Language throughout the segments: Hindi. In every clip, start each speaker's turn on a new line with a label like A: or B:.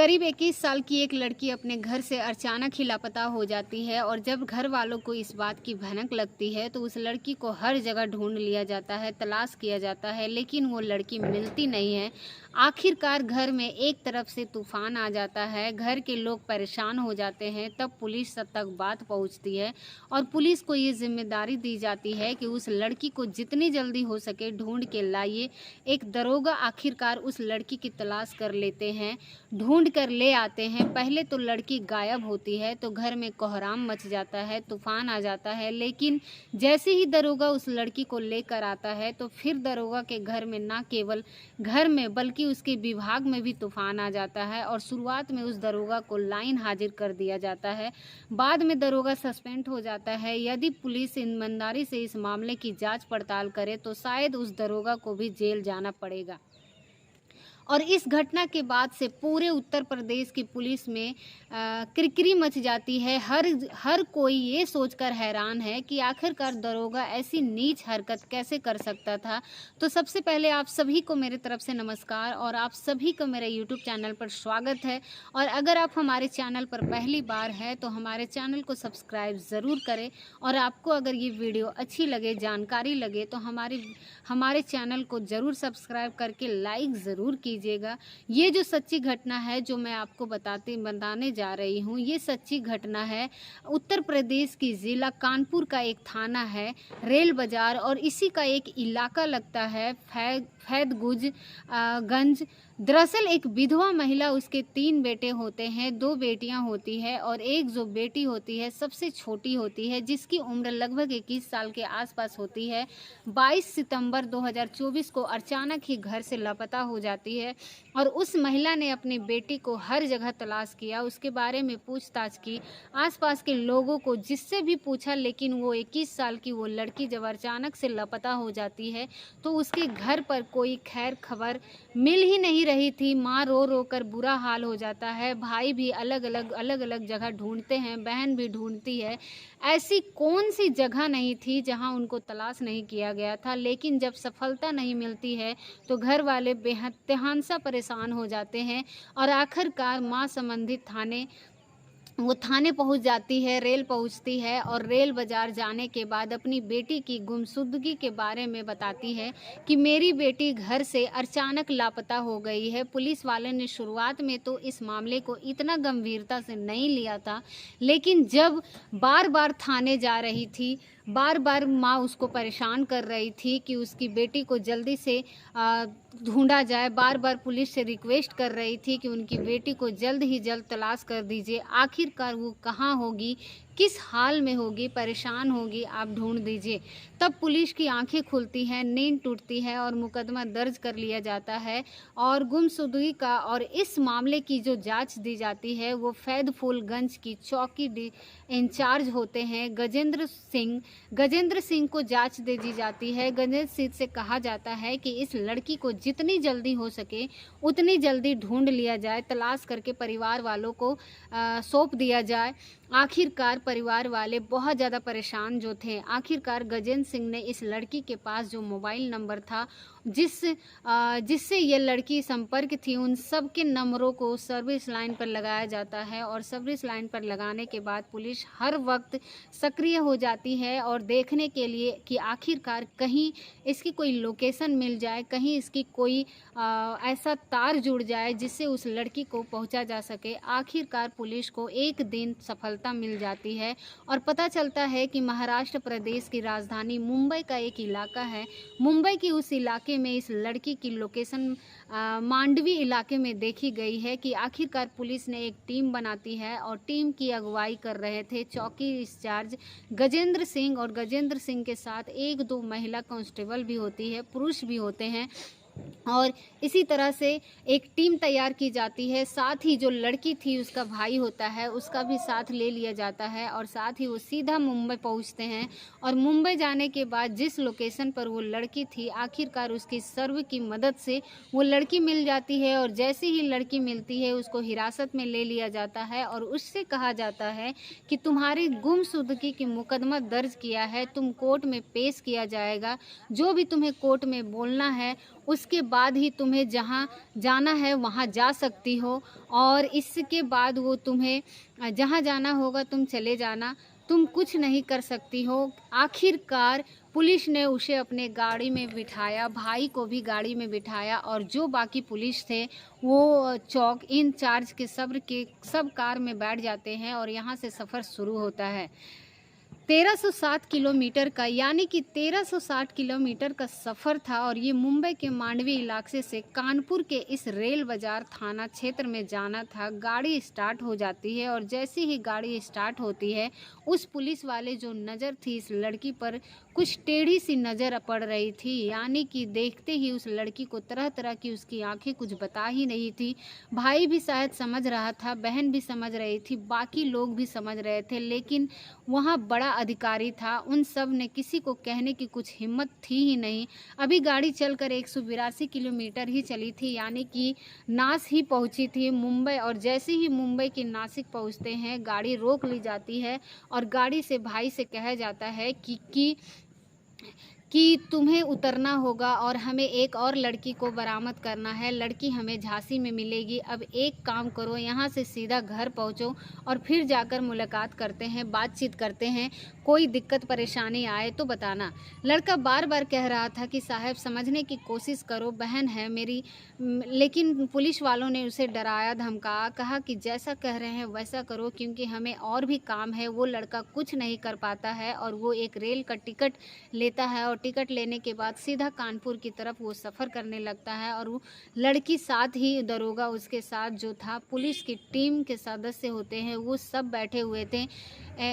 A: करीब 21 साल की एक लड़की अपने घर से अचानक ही लापता हो जाती है और जब घर वालों को इस बात की भनक लगती है तो उस लड़की को हर जगह ढूंढ लिया जाता है, तलाश किया जाता है, लेकिन वो लड़की मिलती नहीं है। आखिरकार घर में एक तरफ से तूफान आ जाता है, घर के लोग परेशान हो जाते हैं। तब पुलिस तक बात पहुंचती है और पुलिस को ये जिम्मेदारी दी जाती है कि उस लड़की को जितनी जल्दी हो सके ढूंढ के लाइए। एक दरोगा आखिरकार उस लड़की की तलाश कर लेते हैं, ढूंढ कर ले आते हैं। पहले तो लड़की गायब होती है तो घर में कोहराम मच जाता है, तूफान आ जाता है, लेकिन जैसे ही दरोगा उस लड़की को लेकर आता है तो फिर दरोगा के घर में ना केवल घर में बल्कि उसके विभाग में भी तूफान आ जाता है और शुरुआत में उस दरोगा को लाइन हाजिर कर दिया जाता है। बाद में दरोगा सस्पेंड हो जाता है। यदि पुलिस ईमानदारी से इस मामले की जांच पड़ताल करे तो शायद उस दरोगा को भी जेल जाना पड़ेगा। और इस घटना के बाद से पूरे उत्तर प्रदेश की पुलिस में किरकिरी मच जाती है। हर कोई ये सोचकर हैरान है कि आखिरकार दरोगा ऐसी नीच हरकत कैसे कर सकता था। तो सबसे पहले आप सभी को मेरे तरफ से नमस्कार और आप सभी को मेरे YouTube चैनल पर स्वागत है। और अगर आप हमारे चैनल पर पहली बार हैं तो हमारे चैनल को सब्सक्राइब ज़रूर करें और आपको अगर ये वीडियो अच्छी लगे, जानकारी लगे तो हमारे चैनल को ज़रूर सब्सक्राइब करके लाइक ज़रूर कीजिएगा। ये जो सच्ची घटना है जो मैं आपको बताने जा रही हूँ, ये सच्ची घटना है उत्तर प्रदेश की ज़िला कानपुर का एक थाना है रेल बाज़ार और इसी का एक इलाका लगता है फैदगुज गंज। दरअसल एक विधवा महिला, उसके 3 बेटे होते हैं, 2 बेटियां होती है और एक जो बेटी होती है सबसे छोटी होती है जिसकी उम्र लगभग 21 साल के आसपास होती है। 22 सितंबर 2024 को अचानक ही घर से लापता हो जाती है और उस महिला ने अपनी बेटी को हर जगह तलाश किया, उसके बारे में पूछताछ की, आसपास के लोगों को जिससे भी पूछा, लेकिन वो 21 साल की वो लड़की जब अचानक से लापता हो जाती है तो उसके घर पर कोई खैर खबर मिल ही नहीं रही थी। माँ रो रो कर बुरा हाल हो जाता है, भाई भी अलग अलग जगह ढूंढते हैं, बहन भी ढूंढती है। ऐसी कौन सी जगह नहीं थी जहां उनको तलाश नहीं किया गया था। लेकिन जब सफलता नहीं मिलती है तो घर वाले बेहद परेशान हो जाते हैं और आखिरकार मां संबंधित थाने पहुंच जाती है, रेल पहुंचती है और रेल बाज़ार जाने के बाद अपनी बेटी की गुमशुदगी के बारे में बताती है कि मेरी बेटी घर से अचानक लापता हो गई है। पुलिस वाले ने शुरुआत में तो इस मामले को इतना गंभीरता से नहीं लिया था, लेकिन जब बार बार थाने जा रही थी, बार बार माँ उसको परेशान कर रही थी कि उसकी बेटी को जल्दी से ढूंढा जाए, बार बार पुलिस से रिक्वेस्ट कर रही थी कि उनकी बेटी को जल्द ही जल्द तलाश कर दीजिए। आखिरकार वो कहाँ होगी, किस हाल में होगी, परेशान होगी, आप ढूंढ दीजिए। तब पुलिस की आंखें खुलती हैं, नींद टूटती है और मुकदमा दर्ज कर लिया जाता है और गुमशुदगी का और इस मामले की जो जांच दी जाती है वो फैदफुलगंज की चौकी इंचार्ज होते हैं गजेंद्र सिंह को जांच दे दी जाती है। गजेंद्र सिंह से कहा जाता है कि इस लड़की को जितनी जल्दी हो सके उतनी जल्दी ढूंढ लिया जाए, तलाश करके परिवार वालों को सौंप दिया जाए। आखिरकार परिवार वाले बहुत ज़्यादा परेशान जो थे, आखिरकार गजेंद्र सिंह ने इस लड़की के पास जो मोबाइल नंबर था जिससे ये लड़की संपर्क थी, उन सब के नंबरों को सर्विस लाइन पर लगाया जाता है और सर्विस लाइन पर लगाने के बाद पुलिस हर वक्त सक्रिय हो जाती है और देखने के लिए कि आखिरकार कहीं इसकी कोई लोकेशन मिल जाए, कहीं इसकी कोई ऐसा तार जुड़ जाए जिससे उस लड़की को पहुंचा जा सके। आखिरकार पुलिस को एक दिन सफलता मिल जाती है और पता चलता है कि महाराष्ट्र प्रदेश की राजधानी मुंबई का एक इलाका है, मुंबई की उस इलाके में इस लड़की की लोकेशन मांडवी इलाके में देखी गई है। कि आखिरकार पुलिस ने एक टीम बनाती है और टीम की अगुवाई कर रहे थे चौकी इंचार्ज गजेंद्र सिंह और गजेंद्र सिंह के साथ 1-2 महिला कांस्टेबल भी होती है, पुरुष भी होते हैं और इसी तरह से एक टीम तैयार की जाती है। साथ ही जो लड़की थी उसका भाई होता है, उसका भी साथ ले लिया जाता है और साथ ही वो सीधा मुंबई पहुंचते हैं और मुंबई जाने के बाद जिस लोकेशन पर वो लड़की थी आखिरकार उसकी सर्व की मदद से वो लड़की मिल जाती है और जैसे ही लड़की मिलती है उसको हिरासत में ले लिया जाता है और उससे कहा जाता है कि तुम्हारी गुमशुदगी की मुकदमा दर्ज किया है, तुम कोर्ट में पेश किया जाएगा, जो भी तुम्हें कोर्ट में बोलना है उसके बाद ही तुम्हें जहाँ जाना है वहाँ जा सकती हो, और इसके बाद वो तुम्हें जहाँ जाना होगा तुम चले जाना, तुम कुछ नहीं कर सकती हो। आखिरकार पुलिस ने उसे अपने गाड़ी में बिठाया, भाई को भी गाड़ी में बिठाया, और जो बाकी पुलिस थे वो चौक इंचार्ज के सब कार में बैठ जाते हैं और यहाँ से सफ़र शुरू होता है। 1360 किलोमीटर का, यानी कि 1360 किलोमीटर का सफ़र था, और ये मुंबई के मांडवी इलाके से कानपुर के इस रेल बाज़ार थाना क्षेत्र में जाना था। गाड़ी स्टार्ट हो जाती है, और जैसे ही गाड़ी स्टार्ट होती है उस पुलिस वाले जो नज़र थी इस लड़की पर कुछ टेढ़ी सी नज़र पड़ रही थी, यानी कि देखते ही उस लड़की को तरह तरह की उसकी आंखें कुछ बता ही नहीं थी। भाई भी शायद समझ रहा था, बहन भी समझ रही थी, बाकी लोग भी समझ रहे थे, लेकिन वहाँ बड़ा अधिकारी था, उन सब ने किसी को कहने की कुछ हिम्मत थी ही नहीं। अभी गाड़ी चलकर 182 किलोमीटर ही चली थी, यानी कि नास ही पहुँची थी मुंबई, और जैसे ही मुंबई के नासिक पहुँचते हैं गाड़ी रोक ली जाती है, और गाड़ी से भाई से कहा जाता है कि तुम्हें उतरना होगा और हमें एक और लड़की को बरामद करना है। लड़की हमें झांसी में मिलेगी। अब एक काम करो, यहाँ से सीधा घर पहुँचो और फिर जाकर मुलाकात करते हैं, बातचीत करते हैं, कोई दिक्कत परेशानी आए तो बताना। लड़का बार बार कह रहा था कि साहब समझने की कोशिश करो, बहन है मेरी। लेकिन पुलिस वालों ने उसे डराया धमकाया, कहा कि जैसा कह रहे हैं वैसा करो, क्योंकि हमें और भी काम है। वो लड़का कुछ नहीं कर पाता है, और वो एक रेल का टिकट लेता है, और टिकट लेने के बाद सीधा कानपुर की तरफ वो सफ़र करने लगता है। और वो लड़की साथ ही दरोगा उसके साथ जो था, पुलिस की टीम के सदस्य होते हैं, वो सब बैठे हुए थे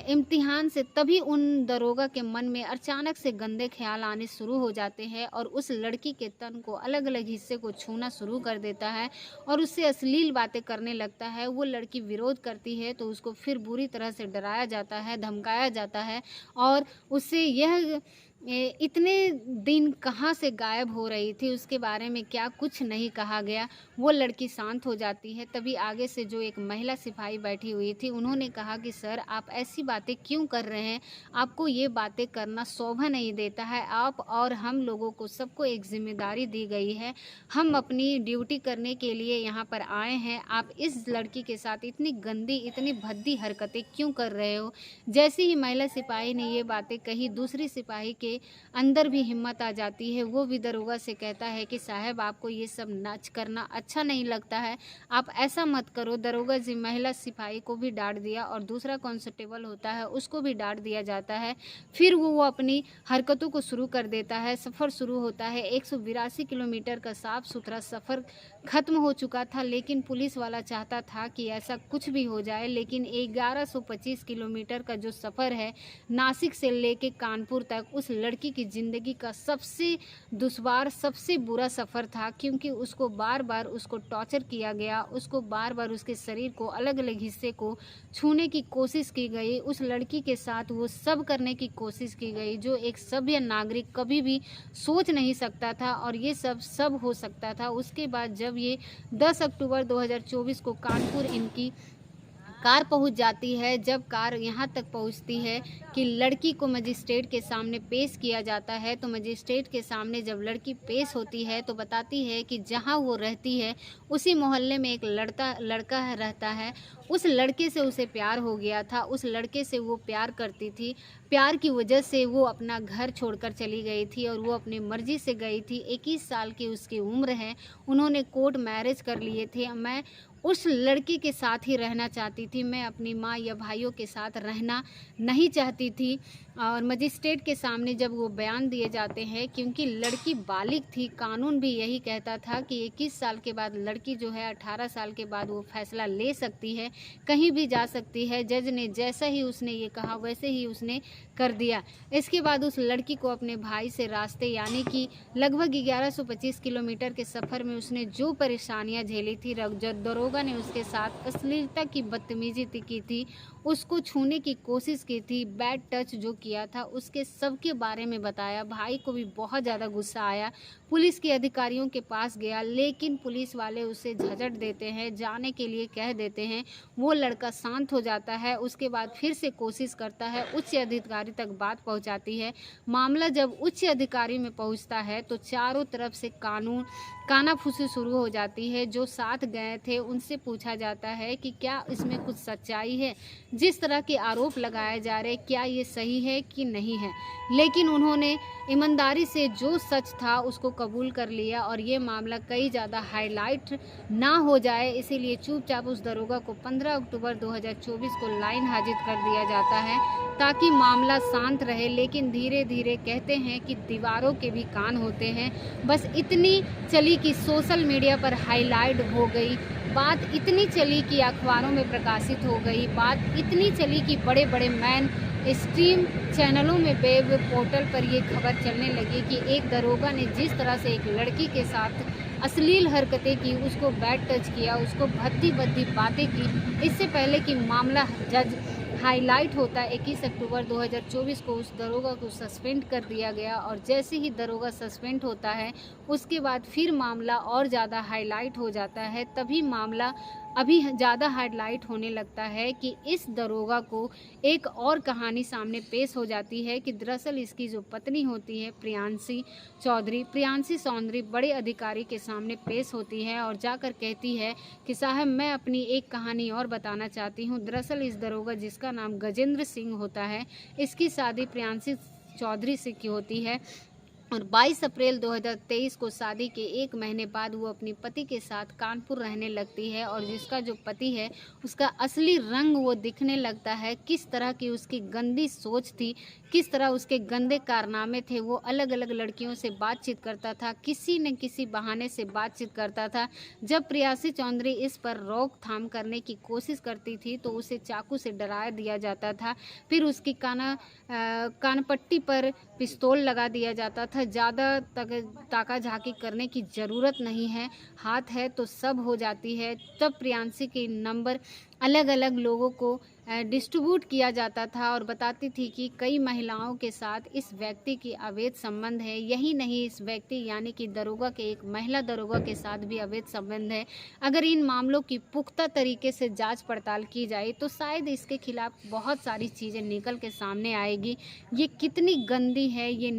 A: इम्तिहान से। तभी उन दरोगा के मन में अचानक से गंदे ख्याल आने शुरू हो जाते हैं, और उस लड़की के तन को अलग अलग हिस्से को छूना शुरू कर देता है और उससे अश्लील बातें करने लगता है। वो लड़की विरोध करती है तो उसको फिर बुरी तरह से डराया जाता है, धमकाया जाता है, और उससे यह इतने दिन कहाँ से गायब हो रही थी उसके बारे में क्या कुछ नहीं कहा गया। वो लड़की शांत हो जाती है। तभी आगे से जो एक महिला सिपाही बैठी हुई थी, उन्होंने कहा कि सर आप ऐसी बातें क्यों कर रहे हैं, आपको ये बातें करना शोभा नहीं देता है। आप और हम लोगों को सबको एक जिम्मेदारी दी गई है, हम अपनी ड्यूटी करने के लिए यहाँ पर आए हैं। आप इस लड़की के साथ इतनी गंदी, इतनी भद्दी हरकतें क्यों कर रहे हो। जैसे ही महिला सिपाही ने ये बातें कही, दूसरी सिपाही के अंदर भी हिम्मत आ जाती है। वो भी दरोगा से कहता है कि साहब आपको ये सब नाच करना अच्छा नहीं लगता है, आप ऐसा मत करो। दरोगा जी महिला सिपाही को भी डांट दिया, और दूसरा कांस्टेबल होता है उसको भी डांट दिया जाता है। फिर वो अपनी हरकतों को शुरू कर देता है। सफ़र शुरू होता है। 182 किलोमीटर का साफ सुथरा सफ़र ख़त्म हो चुका था, लेकिन पुलिस वाला चाहता था कि ऐसा कुछ भी हो जाए। लेकिन 1125 किलोमीटर का जो सफ़र है नासिक से लेके कानपुर तक, उस लड़की की ज़िंदगी का सबसे दुश्वार, सबसे बुरा सफ़र था, क्योंकि उसको बार बार उसको टॉर्चर किया गया, उसको बार बार उसके शरीर को अलग अलग हिस्से को छूने की कोशिश की गई। उस लड़की के साथ वो सब करने की कोशिश की गई जो एक सभ्य नागरिक कभी भी सोच नहीं सकता था, और ये सब हो सकता था उसके बाद जब ये 10 अक्टूबर 2024 को कानपुर इनकी कार पहुंच जाती है। जब कार यहां तक पहुंचती है कि लड़की को मजिस्ट्रेट के सामने पेश किया जाता है, तो मजिस्ट्रेट के सामने जब लड़की पेश होती है तो बताती है कि जहां वो रहती है उसी मोहल्ले में एक लड़का रहता है, उस लड़के से उसे प्यार हो गया था, उस लड़के से वो प्यार करती थी, प्यार की वजह से वो अपना घर छोड़कर चली गई थी, और वो अपनी मर्जी से गई थी। 21 साल की उसकी उम्र है, उन्होंने कोर्ट मैरिज कर लिए थे। मैं उस लड़की के साथ ही रहना चाहती थी, मैं अपनी माँ या भाइयों के साथ रहना नहीं चाहती थी। और मजिस्ट्रेट के सामने जब वो बयान दिए जाते हैं, क्योंकि लड़की बालिग थी, कानून भी यही कहता था कि 21 साल के बाद लड़की जो है 18 साल के बाद वो फैसला ले सकती है, कहीं भी जा सकती है। जज ने जैसा ही उसने ये कहा वैसे ही उसने कर दिया। इसके बाद उस लड़की को अपने भाई से रास्ते, यानी कि लगभग 1125 किलोमीटर के सफ़र में उसने जो परेशानियां झेली थी, जब दरोगा ने उसके साथ अश्लीलता की बदतमीजी की थी, उसको छूने की कोशिश की थी, बैड टच जो किया था, उसके सब के बारे में बताया। भाई को भी बहुत ज़्यादा गुस्सा आया। पुलिस के अधिकारियों के पास गया, लेकिन पुलिस वाले उसे झिझक देते हैं, जाने के लिए कह देते हैं। वो लड़का शांत हो जाता है। उसके बाद फिर से कोशिश करता है, उच्च अधिकारी तक बात पहुंचाती है। मामला जब उच्च अधिकारी में पहुंचता है तो चारों तरफ से कानाफूसी शुरू हो जाती है। जो साथ गए थे उनसे पूछा जाता है कि क्या इसमें कुछ सच्चाई है, जिस तरह के आरोप लगाए जा रहे, क्या ये सही है कि नहीं है। लेकिन उन्होंने ईमानदारी से जो सच था उसको कबूल कर लिया और ये मामला कई ज़्यादा हाईलाइट ना हो जाए, इसीलिए चुपचाप उस दरोगा को 15 अक्टूबर 2024 को लाइन हाजिर कर दिया जाता है ताकि मामला शांत रहे। लेकिन धीरे धीरे कहते हैं कि दीवारों के भी कान होते हैं। बस इतनी चली कि सोशल मीडिया पर हाईलाइट हो गई, बात इतनी चली कि अखबारों में प्रकाशित हो गई, बात इतनी चली कि बड़े बड़े मैन स्ट्रीम चैनलों में, वेब पोर्टल पर ये खबर चलने लगी कि एक दरोगा ने जिस तरह से एक लड़की के साथ अश्लील हरकतें की, उसको बैड टच किया, उसको भद्दी भद्दी बातें की, इससे पहले कि मामला जज हाईलाइट होता 21 अक्टूबर 2024 को उस दरोगा को सस्पेंड कर दिया गया। और जैसे ही दरोगा सस्पेंड होता है उसके बाद फिर मामला और ज़्यादा हाईलाइट हो जाता है। तभी मामला अभी ज़्यादा हाईलाइट होने लगता है कि इस दरोगा को एक और कहानी सामने पेश हो जाती है कि दरअसल इसकी जो पत्नी होती है प्रियांशी चौधरी बड़े अधिकारी के सामने पेश होती है और जाकर कहती है कि साहब मैं अपनी एक कहानी और बताना चाहती हूँ। दरअसल इस दरोगा जिसका नाम गजेंद्र सिंह होता है, इसकी शादी प्रियांशी चौधरी से की होती है और 22 अप्रैल 2023 को शादी के 1 महीने बाद वो अपनी पति के साथ कानपुर रहने लगती है। और जिसका जो पति है उसका असली रंग वो दिखने लगता है, किस तरह की उसकी गंदी सोच थी, किस तरह उसके गंदे कारनामे थे। वो अलग अलग लड़कियों से बातचीत करता था, किसी न किसी बहाने से बातचीत करता था। जब प्रियांशी चौधरी इस पर रोकथाम करने की कोशिश करती थी तो उसे चाकू से डरा दिया जाता था, फिर उसकी कानपट्टी पर पिस्तौल लगा दिया जाता था। ज़्यादा ताका झाकी करने की ज़रूरत नहीं है, हाथ है तो सब हो जाती है। तब प्रियांशी के नंबर अलग अलग लोगों को डिस्ट्रीब्यूट किया जाता था और बताती थी कि कई महिलाओं के साथ इस व्यक्ति की अवैध संबंध है। यही नहीं, इस व्यक्ति यानी कि दरोगा के एक महिला दरोगा के साथ भी अवैध संबंध है। अगर इन मामलों की पुख्ता तरीके से जांच पड़ताल की जाए तो शायद इसके खिलाफ बहुत सारी चीज़ें निकल के सामने आएगी। ये कितनी गंदी है, ये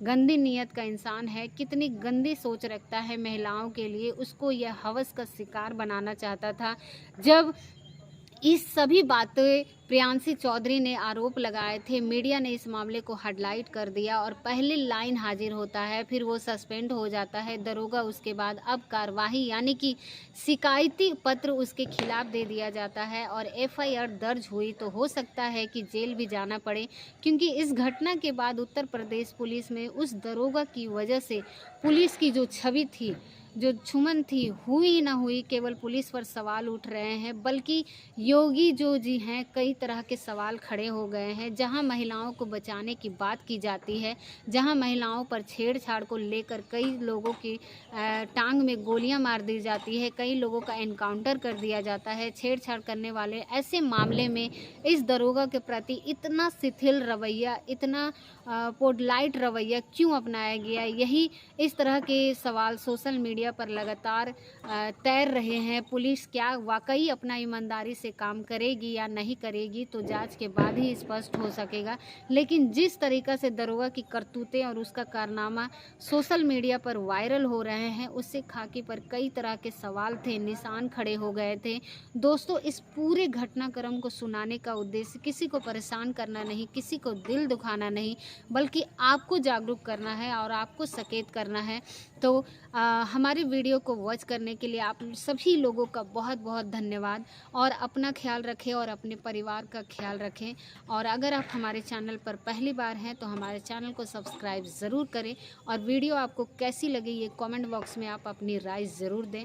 A: गंदी नीयत का इंसान है, कितनी गंदी सोच रखता है महिलाओं के लिए, उसको यह हवस का शिकार बनाना चाहता था। जब इस सभी बातें प्रियांशी चौधरी ने आरोप लगाए थे, मीडिया ने इस मामले को हाईलाइट कर दिया और पहले लाइन हाजिर होता है, फिर वो सस्पेंड हो जाता है दरोगा। उसके बाद अब कार्रवाई यानी कि शिकायती पत्र उसके खिलाफ दे दिया जाता है और एफआईआर दर्ज हुई तो हो सकता है कि जेल भी जाना पड़े, क्योंकि इस घटना के बाद उत्तर प्रदेश पुलिस में उस दरोगा की वजह से पुलिस की जो छवि थी, जो छुमन थी, हुई ना हुई, केवल पुलिस पर सवाल उठ रहे हैं, बल्कि योगी जो जी हैं कई तरह के सवाल खड़े हो गए हैं। जहां महिलाओं को बचाने की बात की जाती है, जहां महिलाओं पर छेड़छाड़ को लेकर कई लोगों की टांग में गोलियां मार दी जाती है, कई लोगों का एनकाउंटर कर दिया जाता है छेड़छाड़ करने वाले, ऐसे मामले में इस दरोगा के प्रति इतना शिथिल रवैया, इतना पोलाइट रवैया क्यों अपनाया गया? यही इस तरह के सवाल सोशल मीडिया पर लगातार तैर रहे हैं। पुलिस क्या वाकई अपना ईमानदारी से काम करेगी या नहीं करेगी तो जांच के बाद ही स्पष्ट हो सकेगा। लेकिन जिस तरीक़ा से दरोगा की करतूतें और उसका कारनामा सोशल मीडिया पर वायरल हो रहे हैं, उससे खाकी पर कई तरह के सवाल थे, निशान खड़े हो गए थे। दोस्तों, इस पूरे घटनाक्रम को सुनाने का उद्देश्य किसी को परेशान करना नहीं, किसी को दिल दुखाना नहीं, बल्कि आपको जागरूक करना है और आपको सचेत करना है। तो हमारे वीडियो को वॉच करने के लिए आप सभी लोगों का बहुत बहुत धन्यवाद। और अपना ख्याल रखें और अपने परिवार का ख्याल रखें। और अगर आप हमारे चैनल पर पहली बार हैं तो हमारे चैनल को सब्सक्राइब ज़रूर करें। और वीडियो आपको कैसी लगी ये कमेंट बॉक्स में आप अपनी राय ज़रूर दें।